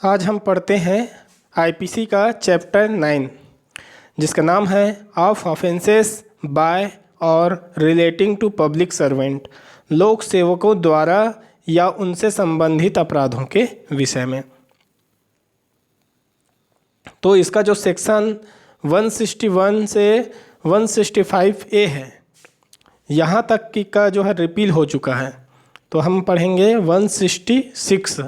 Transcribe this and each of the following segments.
आज हम पढ़ते हैं आईपीसी का चैप्टर 9 जिसका नाम है ऑफ ऑफेंसेस बाय और रिलेटिंग टू पब्लिक सर्वेंट, लोक सेवकों द्वारा या उनसे संबंधित अपराधों के विषय में। तो इसका जो सेक्शन 161 से 165A है, यहाँ तक की का जो है रिपील हो चुका है। तो हम पढ़ेंगे 166,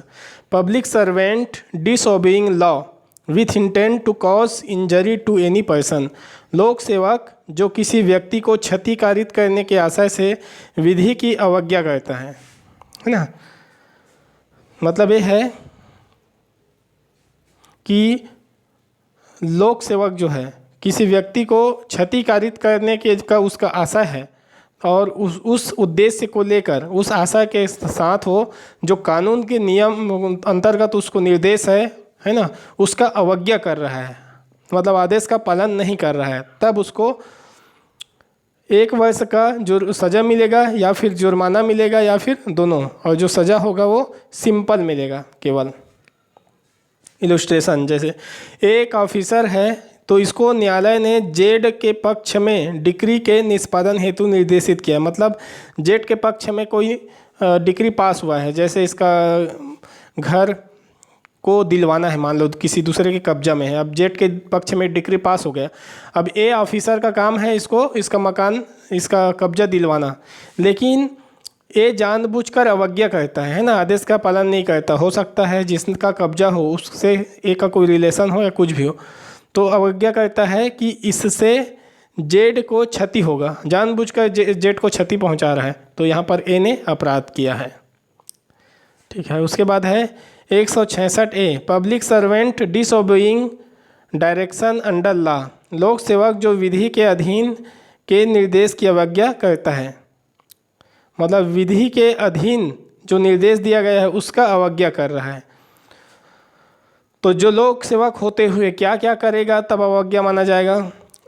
public servant disobeying law with intent to cause injury to any person, लोक सेवक जो किसी व्यक्ति को क्षतिकारित करने के आशय से विधि की अवज्ञा करता है ना। मतलब ये है कि लोक सेवक जो है किसी व्यक्ति को क्षतिकारित करने के का उसका आशय है और उस उद्देश्य को लेकर उस आशा के साथ हो जो कानून के नियम अंतर्गत उसको निर्देश है ना, उसका अवज्ञा कर रहा है, मतलब आदेश का पालन नहीं कर रहा है, तब उसको 1 वर्ष का सज़ा मिलेगा या फिर जुर्माना मिलेगा या फिर दोनों। और जो सज़ा होगा वो सिंपल मिलेगा। केवल इलस्ट्रेशन, जैसे एक ऑफिसर है तो इसको न्यायालय ने जेड के पक्ष में डिक्री के निष्पादन हेतु निर्देशित किया। मतलब जेड के पक्ष में कोई डिक्री पास हुआ है, जैसे इसका घर को दिलवाना है, मान लो किसी दूसरे के कब्जा में है, अब जेड के पक्ष में डिक्री पास हो गया। अब ए ऑफिसर का काम है इसको इसका मकान इसका कब्जा दिलवाना, लेकिन ए जानबूझकर अवज्ञा करता है ना, आदेश का पालन नहीं करता। हो सकता है जिसका कब्जा हो उससे ए का कोई रिलेशन हो या कुछ भी हो, तो अवज्ञा करता है कि इससे जेड को क्षति होगा, जानबूझकर जेड को क्षति पहुंचा रहा है, तो यहाँ पर ए ने अपराध किया है। ठीक है। उसके बाद है 166A, public servant disobeying direction under law, लोक सेवक जो विधि के अधीन के निर्देश की अवज्ञा करता है। मतलब विधि के अधीन जो निर्देश दिया गया है उसका अवज्ञा कर रहा है। तो जो लोक सेवक होते हुए क्या क्या करेगा तब अवज्ञा माना जाएगा।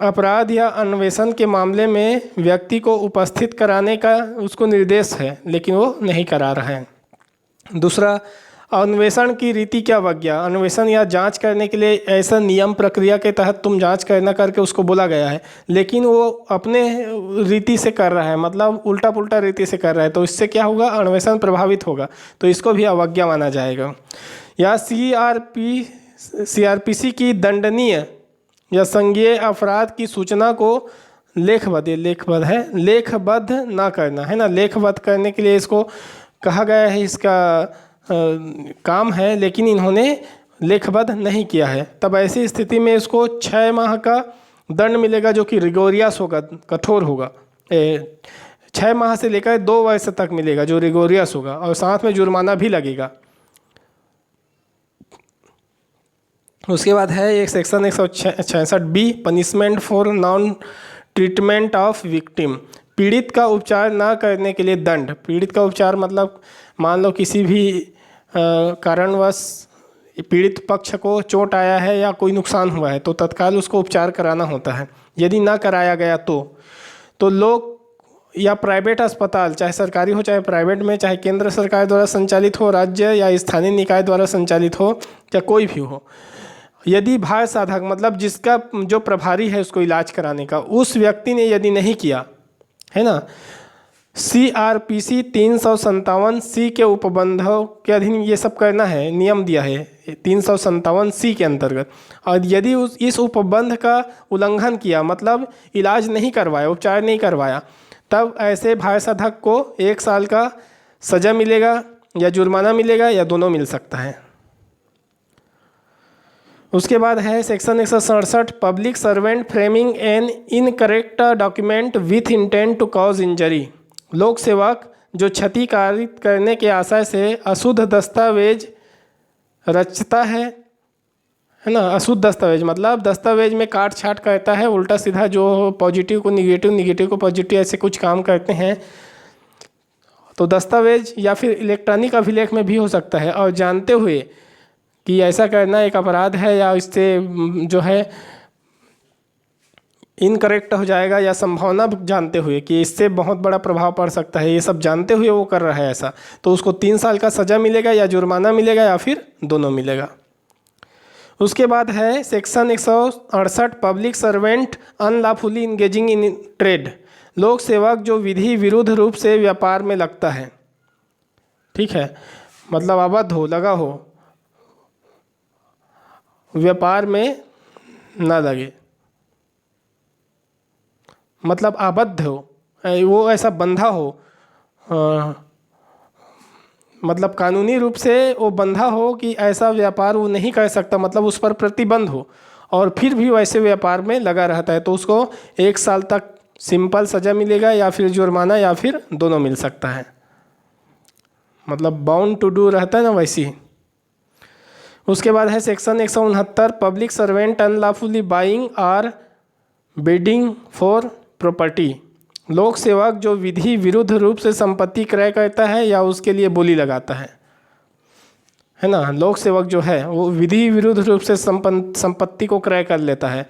अपराध या अन्वेषण के मामले में व्यक्ति को उपस्थित कराने का उसको निर्देश है लेकिन वो नहीं करा रहा है। दूसरा, अन्वेषण की रीति क्या अवज्ञा, अन्वेषण या जांच करने के लिए ऐसा नियम प्रक्रिया के तहत तुम जांच करना करके उसको बोला गया है, लेकिन वो अपने रीति से कर रहा है, मतलब उल्टा पुल्टा रीति से कर रहा है, तो इससे क्या होगा, अन्वेषण प्रभावित होगा, तो इसको भी अवज्ञा माना जाएगा। या सीआरपीसी की दंडनीय या संज्ञेय अपराध की सूचना को लेखबद्ध ना करना है ना, लेखबद्ध करने के लिए इसको कहा गया है, इसका काम है, लेकिन इन्होंने लेखबद्ध नहीं किया है, तब ऐसी स्थिति में इसको 6 माह का दंड मिलेगा जो कि रिगोरियस होगा, कठोर होगा। 6 माह से लेकर 2 वर्ष तक मिलेगा जो रिगोरियस होगा, और साथ में जुर्माना भी लगेगा। उसके बाद है एक section 166B, punishment for non treatment of victim, पीड़ित का उपचार ना करने के लिए दंड। पीड़ित का उपचार मतलब मान लो किसी भी कारणवश पीड़ित पक्ष को चोट आया है या कोई नुकसान हुआ है तो तत्काल उसको उपचार कराना होता है। यदि ना कराया गया तो लोग या प्राइवेट अस्पताल, चाहे सरकारी हो चाहे प्राइवेट में, चाहे केंद्र सरकार द्वारा संचालित हो, राज्य या स्थानीय निकाय द्वारा संचालित हो, या कोई भी हो, यदि भार साधक मतलब जिसका जो प्रभारी है उसको इलाज कराने का, उस व्यक्ति ने यदि नहीं किया है ना, CRPC 357C के उपबंधों के अधीन ये सब करना है, नियम दिया है 357C के अंतर्गत। और यदि इस उपबंध का उल्लंघन किया, मतलब इलाज नहीं करवाया, उपचार नहीं करवाया, तब ऐसे भार साधक को 1 साल का सज़ा मिलेगा या जुर्माना मिलेगा या दोनों मिल सकता है। उसके बाद है section 167, public servant framing an incorrect document with intent to cause injury, लोक सेवक जो क्षतिकारित करने के आशय से अशुद्ध दस्तावेज रचता है ना। अशुद्ध दस्तावेज मतलब दस्तावेज में काट छाट करता है, उल्टा सीधा, जो पॉजिटिव को निगेटिव, निगेटिव को पॉजिटिव, ऐसे कुछ काम करते हैं, तो दस्तावेज या फिर इलेक्ट्रॉनिक अभिलेख में भी हो सकता है। और जानते हुए कि ऐसा करना एक अपराध है या इससे जो है इनकरेक्ट हो जाएगा, या संभावना जानते हुए कि इससे बहुत बड़ा प्रभाव पड़ सकता है, ये सब जानते हुए वो कर रहा है ऐसा, तो उसको 3 साल का सज़ा मिलेगा या जुर्माना मिलेगा या फिर दोनों मिलेगा। उसके बाद है section 168 public servant unlawfully engaging in trade, लोक सेवक जो विधि विरुद्ध रूप से व्यापार में लगता है। ठीक है, मतलब अबद्ध हो, लगा हो, व्यापार में ना लगे, मतलब आबद्ध हो, वो ऐसा बंधा हो, मतलब कानूनी रूप से वो बंधा हो कि ऐसा व्यापार वो नहीं कर सकता, मतलब उस पर प्रतिबंध हो, और फिर भी वैसे व्यापार में लगा रहता है, तो उसको 1 साल तक सिंपल सज़ा मिलेगा या फिर जुर्माना या फिर दोनों मिल सकता है। मतलब बाउंड टू डू रहता है ना, वैसी। उसके बाद है section 169 public servant unlawfully buying और बिडिंग फॉर प्रॉपर्टी, लोक सेवक जो विधि विरुद्ध रूप से संपत्ति क्रय करता है या उसके लिए बोली लगाता है ना। लोक सेवक जो है वो विधि विरुद्ध रूप से संपत्ति को क्रय कर लेता है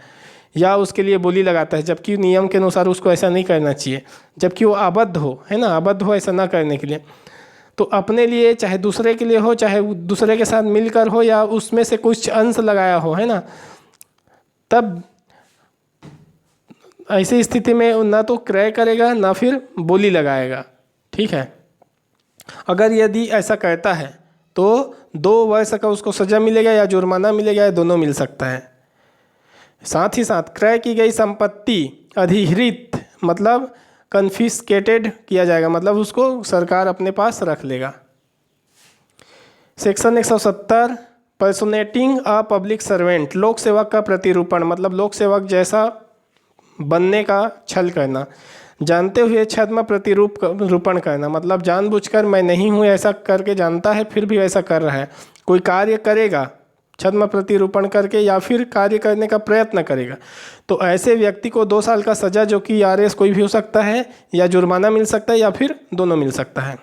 या उसके लिए बोली लगाता है, जबकि नियम के अनुसार उसको ऐसा नहीं करना चाहिए, जबकि वो आबद्ध हो, है ना, आबद्ध हो ऐसा ना करने के लिए। तो अपने लिए चाहे दूसरे के लिए हो, चाहे दूसरे के साथ मिलकर हो, या उसमें से कुछ अंश लगाया हो, है ना, तब ऐसी स्थिति में ना तो क्रय करेगा ना फिर बोली लगाएगा। ठीक है, अगर यदि ऐसा करता है तो 2 वर्ष का उसको सज़ा मिलेगा या जुर्माना मिलेगा या दोनों मिल सकता है। साथ ही साथ क्रय की गई संपत्ति अधिहृत मतलब कन्फिस्केटेड किया जाएगा, मतलब उसको सरकार अपने पास रख लेगा। सेक्शन 170 पर्सोनेटिंग अ पब्लिक सर्वेंट, लोक सेवक का प्रतिरूपण, मतलब लोक सेवक जैसा बनने का छल करना, जानते हुए छद्म प्रतिरूपण करना, मतलब जानबूझकर मैं नहीं हूँ ऐसा करके जानता है फिर भी ऐसा कर रहा है। कोई कार्य करेगा छद्म प्रतिरूपण करके या फिर कार्य करने का प्रयत्न करेगा, तो ऐसे व्यक्ति को 2 साल का सज़ा, जो कि आरएस कोई भी हो सकता है, या जुर्माना मिल सकता है या फिर दोनों मिल सकता है।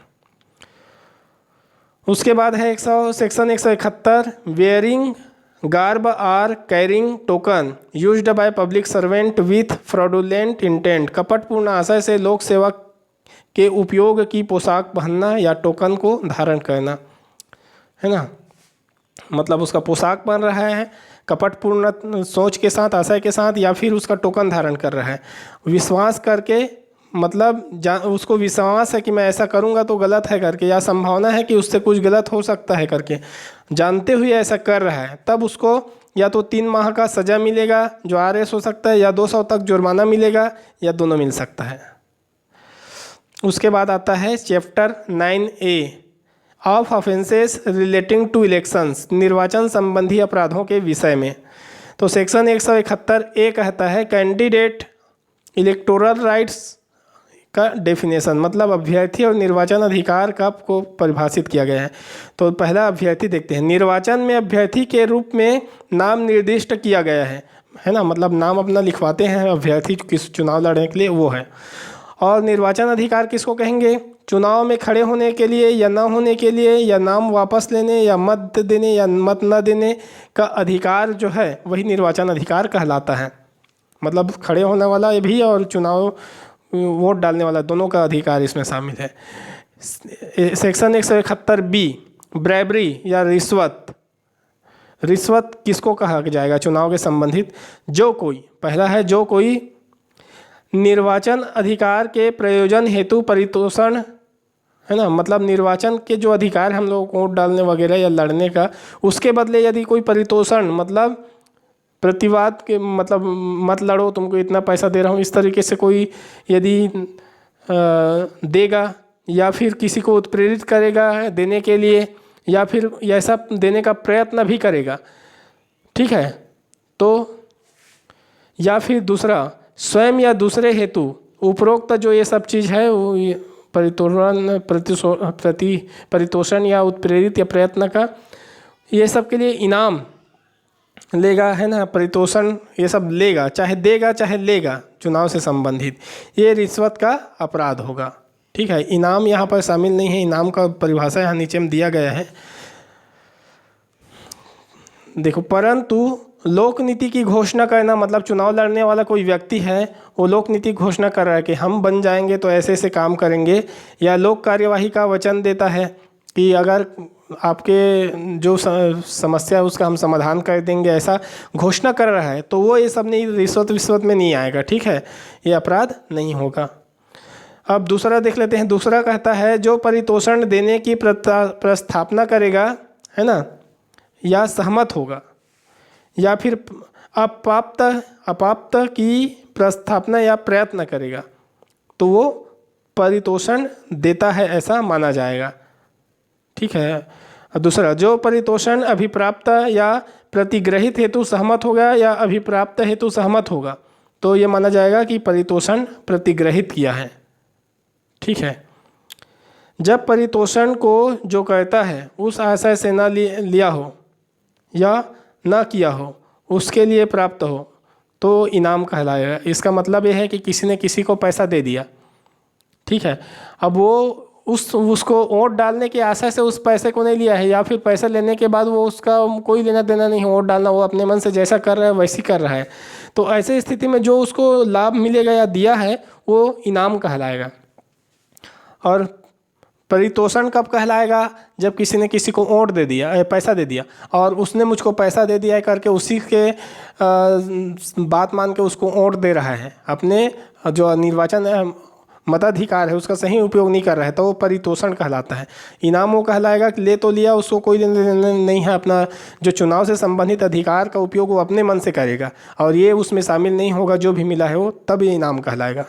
उसके बाद है section 171 wearing garb or carrying token used by public servant with fraudulent intent, कपटपूर्ण आशय से लोक सेवक के उपयोग की पोशाक पहनना या टोकन को धारण करना, है ना, मतलब उसका पोशाक पहन रहा है कपटपूर्ण सोच के साथ, आशय के साथ, या फिर उसका टोकन धारण कर रहा है विश्वास करके, मतलब उसको विश्वास है कि मैं ऐसा करूंगा तो गलत है करके, या संभावना है कि उससे कुछ गलत हो सकता है करके, जानते हुए ऐसा कर रहा है, तब उसको या तो 3 माह का सज़ा मिलेगा जो आरएस हो सकता है, या 200 तक जुर्माना मिलेगा, या दोनों मिल सकता है। उसके बाद आता है chapter 9A of offences relating to elections, निर्वाचन संबंधी अपराधों के विषय में। तो सेक्शन 171A कहता है कैंडिडेट इलेक्टोरल राइट्स का डेफिनेशन, मतलब अभ्यर्थी और निर्वाचन अधिकार का को परिभाषित किया गया है। तो पहला अभ्यर्थी देखते हैं। निर्वाचन में अभ्यर्थी के रूप में नाम निर्दिष्ट किया गया है ना, मतलब नाम अपना लिखवाते हैं अभ्यर्थी किस चुनाव लड़ने के लिए, वो है। और निर्वाचन अधिकार किसको कहेंगे? चुनाव में खड़े होने के लिए या ना होने के लिए, या नाम वापस लेने, या मत देने या मत न देने का अधिकार जो है वही निर्वाचन अधिकार कहलाता है। मतलब खड़े होने वाला ये भी और चुनाव वोट डालने वाला, दोनों का अधिकार इसमें शामिल है। सेक्शन 171B ब्रैबरी या रिश्वत। रिश्वत किसको कहा जाएगा चुनाव के संबंधित? जो कोई, पहला है जो कोई निर्वाचन अधिकार के प्रयोजन हेतु परितोषण, है ना, मतलब निर्वाचन के जो अधिकार हम लोग वोट डालने वगैरह या लड़ने का, उसके बदले यदि कोई परितोषण, मतलब प्रतिवाद के, मतलब मत लड़ो तुमको इतना पैसा दे रहा हूँ, इस तरीके से कोई यदि देगा, या फिर किसी को उत्प्रेरित करेगा देने के लिए, या फिर ऐसा देने का प्रयत्न भी करेगा, ठीक है, तो या फिर दूसरा स्वयं या दूसरे हेतु उपरोक्त जो ये सब चीज़ है वो परितोषण या उत्प्रेरित या प्रयत्न का, ये सब के लिए इनाम लेगा, है ना, परितोषण ये सब लेगा, चाहे देगा चाहे लेगा चुनाव से संबंधित, ये रिश्वत का अपराध होगा। ठीक है, इनाम यहाँ पर शामिल नहीं है, इनाम का परिभाषा यहाँ नीचे में दिया गया है। देखो, परंतु लोक नीति की घोषणा करना, मतलब चुनाव लड़ने वाला कोई व्यक्ति है वो लोक नीति घोषणा कर रहा है कि हम बन जाएंगे तो ऐसे ऐसे काम करेंगे, या लोक कार्यवाही का वचन देता है कि अगर आपके जो समस्या है उसका हम समाधान कर देंगे, ऐसा घोषणा कर रहा है, तो वो ये सब नहीं, रिश्वत में नहीं आएगा। ठीक है, ये अपराध नहीं होगा। अब दूसरा देख लेते हैं। दूसरा कहता है जो परितोषण देने की प्रस्तावना करेगा, है ना, या सहमत होगा, या फिर अपाप्त की प्रस्तावना या प्रयत्न करेगा, तो वो परितोषण देता है ऐसा माना जाएगा। ठीक है। दूसरा, जो परितोषण अभिप्राप्त या प्रतिग्रहित हेतु सहमत होगा या अभिप्राप्त हेतु सहमत होगा, तो ये माना जाएगा कि परितोषण प्रतिग्रहित किया है। ठीक है। जब परितोषण को जो कहता है उस आशय से न लिया हो या न किया हो, उसके लिए प्राप्त हो, तो इनाम कहलाएगा। इसका मतलब ये है कि किसी ने किसी को पैसा दे दिया, ठीक है, अब वो उसको वोट डालने के आशय से उस पैसे को नहीं लिया है, या फिर पैसा लेने के बाद वो उसका कोई लेना देना नहीं है, वोट डालना वो अपने मन से जैसा कर रहा है वैसी कर रहा है, तो ऐसे स्थिति में जो उसको लाभ मिलेगा या दिया है वो इनाम कहलाएगा। और परितोषण कब कहलाएगा? जब किसी ने किसी को वोट दे दिया, पैसा दे दिया, और उसने मुझको पैसा दे दिया है करके उसी के बात मान के उसको वोट दे रहा है, अपने जो निर्वाचन मताधिकार है उसका सही उपयोग नहीं कर रहा है, तो वो परितोषण कहलाता है। इनाम वो कहलाएगा कि ले तो लिया, उसको कोई लेना देना नहीं है, अपना जो चुनाव से संबंधित अधिकार का उपयोग वो अपने मन से करेगा और ये उसमें शामिल नहीं होगा, जो भी मिला है वो, तब ये इनाम कहलाएगा।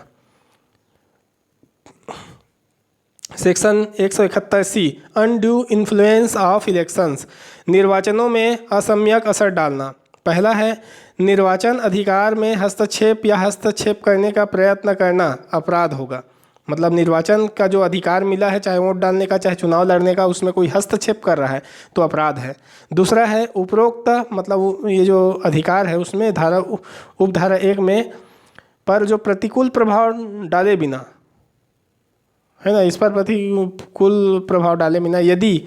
Section 171C, undue influence of elections, निर्वाचनों में असम्यक असर डालना। पहला है निर्वाचन अधिकार में हस्तक्षेप या हस्तक्षेप करने का प्रयत्न करना अपराध होगा। मतलब निर्वाचन का जो अधिकार मिला है, चाहे वोट डालने का चाहे चुनाव लड़ने का, उसमें कोई हस्तक्षेप कर रहा है तो अपराध है। दूसरा है उपरोक्त, मतलब ये जो अधिकार है उसमें उपधारा 1 में पर जो प्रतिकूल प्रभाव डाले बिना, है ना, इस पर प्रतिकूल प्रभाव डाले बिना यदि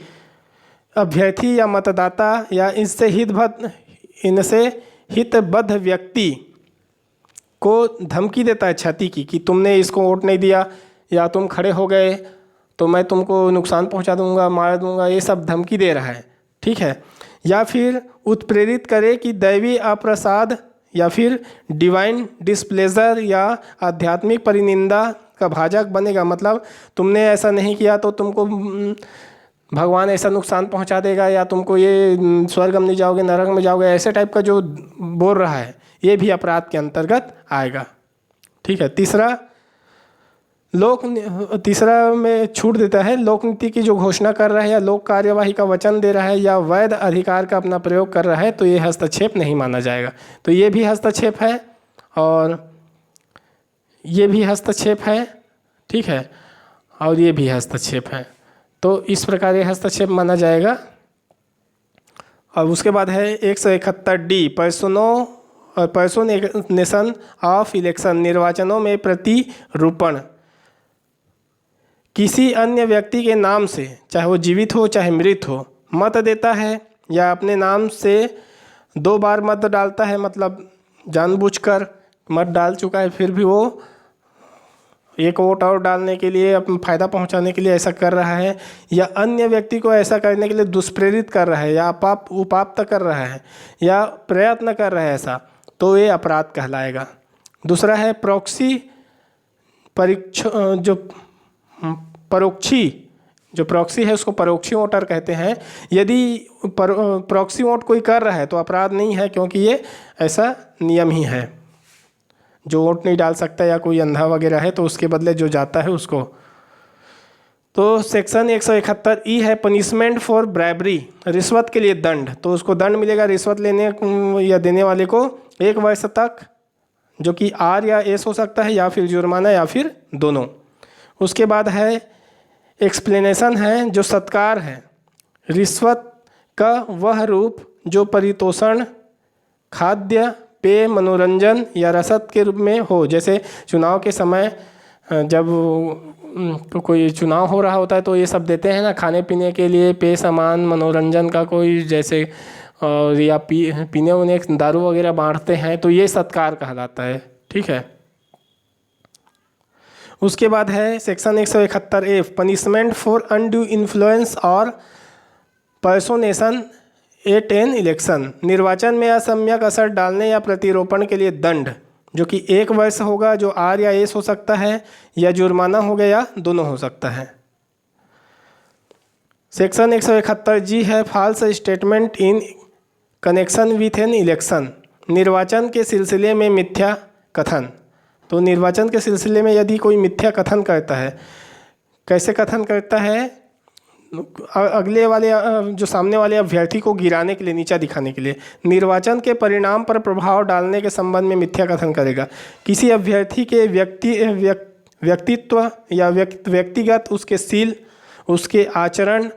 अभ्यर्थी या मतदाता या इनसे हितबद्ध व्यक्ति को धमकी देता है क्षति की, कि तुमने इसको वोट नहीं दिया या तुम खड़े हो गए तो मैं तुमको नुकसान पहुंचा दूंगा, मार दूंगा, ये सब धमकी दे रहा है, ठीक है। या फिर उत्प्रेरित करे कि दैवी अप्रसाद या फिर डिवाइन डिस्प्लेजर या आध्यात्मिक परिनिंदा का भाजक बनेगा। मतलब तुमने ऐसा नहीं किया तो तुमको भगवान ऐसा नुकसान पहुंचा देगा, या तुमको ये स्वर्ग में नहीं जाओगे नरक में जाओगे, ऐसे टाइप का जो बोल रहा है, ये भी अपराध के अंतर्गत आएगा। ठीक है। तीसरा में छूट देता है, लोकनीति की जो घोषणा कर रहा है या लोक कार्यवाही का वचन दे रहा है या वैध अधिकार का अपना प्रयोग कर रहा है, तो ये हस्तक्षेप नहीं माना जाएगा। तो ये भी हस्तक्षेप है और ये भी हस्तक्षेप है, ठीक है, और ये भी हस्तक्षेप है। तो इस प्रकार ये हस्तक्षेप माना जाएगा। और उसके बाद है 171D, पर्सोनेशन ऑफ इलेक्शन, निर्वाचनों में प्रतिरूपण। किसी अन्य व्यक्ति के नाम से, चाहे वो जीवित हो चाहे मृत हो, मत देता है या अपने नाम से 2 बार मत डालता है, मतलब जानबूझकर मत डाल चुका है फिर भी वो एक वोट और डालने के लिए, अपना फ़ायदा पहुंचाने के लिए ऐसा कर रहा है, या अन्य व्यक्ति को ऐसा करने के लिए दुष्प्रेरित कर रहा है या उपाप्त कर रहा है या प्रयत्न कर रहा है ऐसा, तो ये अपराध कहलाएगा। दूसरा है प्रॉक्सी जो प्रॉक्सी है उसको परोक्षी वोटर कहते हैं। यदि प्रॉक्सी वोट कोई कर रहा है तो अपराध नहीं है, क्योंकि ये ऐसा नियम ही है। जो वोट नहीं डाल सकता या कोई अंधा वगैरह है तो उसके बदले जो जाता है उसको। तो सेक्शन 171E है पनिशमेंट फॉर ब्राइबरी, रिश्वत के लिए दंड। तो उसको दंड मिलेगा रिश्वत लेने या देने वाले को 1 वर्ष तक, जो कि R या S हो सकता है, या फिर जुर्माना या फिर दोनों। उसके बाद है एक्सप्लेनेशन है, जो सत्कार है, रिश्वत का वह रूप जो परितोषण, खाद्य, पेय, मनोरंजन या रसद के रूप में हो। जैसे चुनाव के समय जब तो कोई चुनाव हो रहा होता है तो ये सब देते हैं ना, खाने पीने के लिए, पेय सामान, मनोरंजन का कोई जैसे, और या पीने उन्हें दारू वगैरह बांटते हैं, तो ये सत्कार कहलाता है, ठीक है। उसके बाद है section 171F, punishment for undue influence और पर्सोनेशन एट एन इलेक्शन। निर्वाचन में असम्यक असर डालने या प्रतिरोपण के लिए दंड, जो कि 1 वर्ष होगा, जो आर या एस हो सकता है, या जुर्माना हो गया, या दोनों हो सकता है। सेक्शन 171G है false statement in connection with an election. निर्वाचन के सिलसिले में मिथ्या कथन। तो निर्वाचन के सिलसिले में यदि कोई मिथ्या कथन करता है, कैसे कथन करता है? अगले वाले जो सामने वाले अभ्यर्थी को गिराने के लिए, नीचा दिखाने के लिए, निर्वाचन के परिणाम पर प्रभाव डालने के संबंध में मिथ्या कथन करेगा। किसी अभ्यर्थी के व्यक्तित्व या व्यक्तिगत उसके सील, उसके आचरण,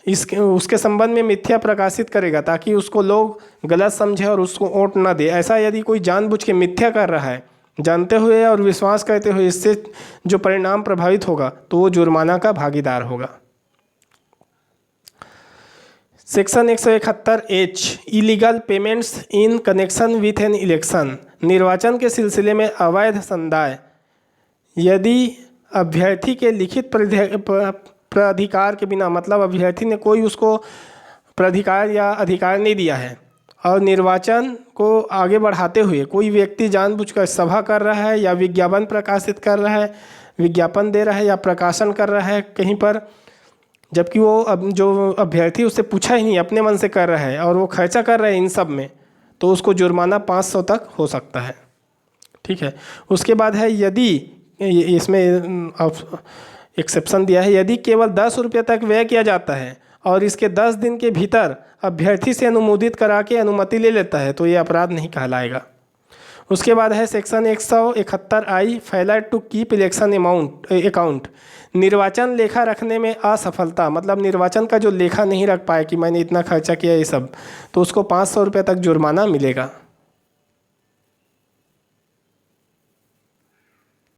उसके संबंध में मिथ्या प्रकाशित करेगा ताकि उसको लोग गलत समझे और उसको वोट ना दे। ऐसा यदि कोई जानबूझ के मिथ्या कर रहा है, जानते हुए और विश्वास करते हुए, इससे जो परिणाम प्रभावित होगा तो वो जुर्माना का भागीदार होगा। Section 171H, illegal payments in connection with an election. निर्वाचन के सिलसिले में अवैध संदाय। यदि अभ्यर्थी के लिखित प्राधिकार के बिना, मतलब अभ्यर्थी ने कोई उसको प्राधिकार या अधिकार नहीं दिया है, और निर्वाचन को आगे बढ़ाते हुए कोई व्यक्ति जानबूझकर सभा कर रहा है या विज्ञापन प्रकाशित कर रहा है, विज्ञापन दे रहा है या प्रकाशन कर रहा है कहीं पर, जबकि वो अब जो अभ्यर्थी उससे पूछा ही नहीं, अपने मन से कर रहा है और वो खर्चा कर रहा है इन सब में, तो उसको जुर्माना 500 तक हो सकता है। ठीक है। उसके बाद है यदि, इसमें एक्सेप्शन दिया है, यदि केवल 10 रुपये तक व्यय किया जाता है और इसके 10 दिन के भीतर अभ्यर्थी से अनुमोदित करा के अनुमति ले लेता है तो ये अपराध नहीं कहलाएगा। उसके बाद है section 171I, failure to keep election account. निर्वाचन लेखा रखने में असफलता, मतलब निर्वाचन का जो लेखा नहीं रख पाए कि मैंने इतना खर्चा किया ये सब, तो उसको 500 रुपये तक जुर्माना मिलेगा।